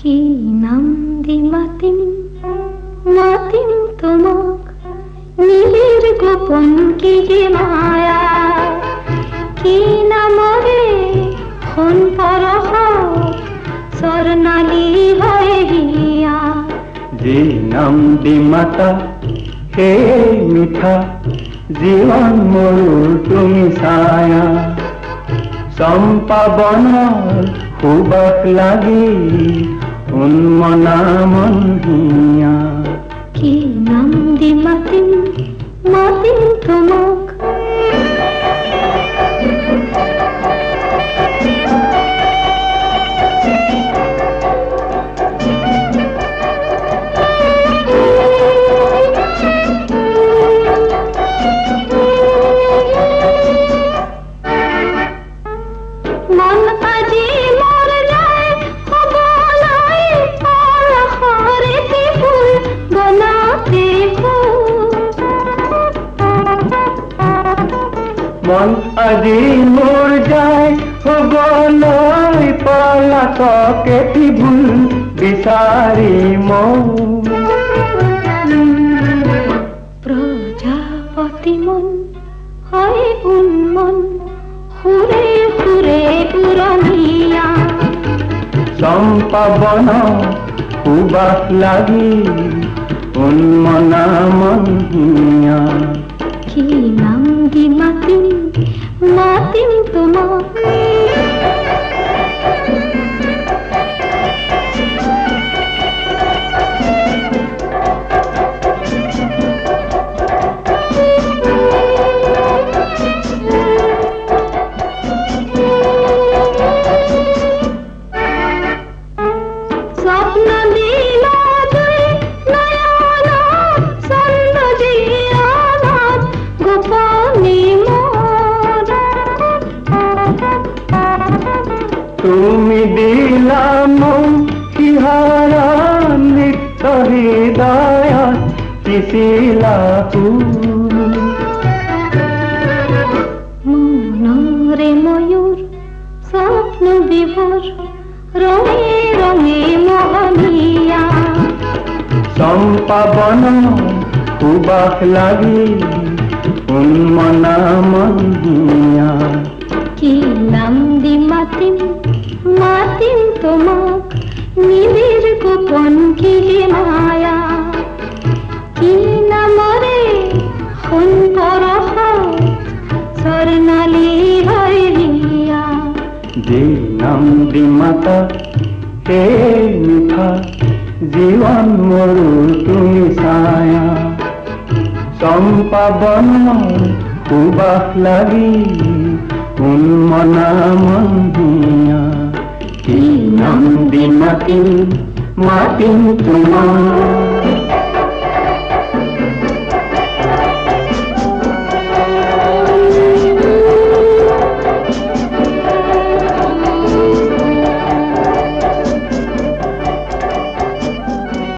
কি নাম দি মাতিম মাতিম তোমাক, নীলের গোপন কি যে মায়া, কি নামরে হন পরহ স্বর্ণালী হয়ে হিয়া। যে নাম দি মাতা হে মিঠা, জীবন মরুর তুমি ছায়া, চম্পা বনৰ সুবাস লাগি উন্মনা মন হিয়া। কি নাম দি মাতিম মাতিম তোমাক, মন আজি মর যায় বলাই পরহরে কি ফুল বনাতে ফুল। মন আজি মোৰ যায় গলৈ পলাতকে ভুল বিচাৰি মৌ। প্রজাপতি মন হয় উন্মন হুরে হুরে পুরনিয়া। চম্পা বন সুবাস লাগি উন্মনা মন হিয়া। কি নাম দি মাতিম মাতিম তোমাক, স্বপ্ন দিল তুই নয়ন ছন্দ জিয়ানত গোপনী মোর। তুমি দিলা মোক কিহাৰা নিত্য হৃদয়ত পিছিলা ফুল। মনরে ময়ূর স্বপ্ন বিভোর রঙে রঙে মোহনিয়া। চম্পা বন সুবাস লাগি উন্মনা মন হিয়া। কি নাম দি মাতিম মাতিম তোমাক, নীলের গোপন কি যে মায়া, কি নামরে হন পরহ স্বর্ণালী হয়ে হিয়া। যে নাম দি মাতা হে মিঠা, জীবন মরুর তুমি ছায়া, চম্পা বনৰ সুবাস লাগি উন্মনা মন হিয়া। কি নাম দি মাতিম মাতিম তোমাক।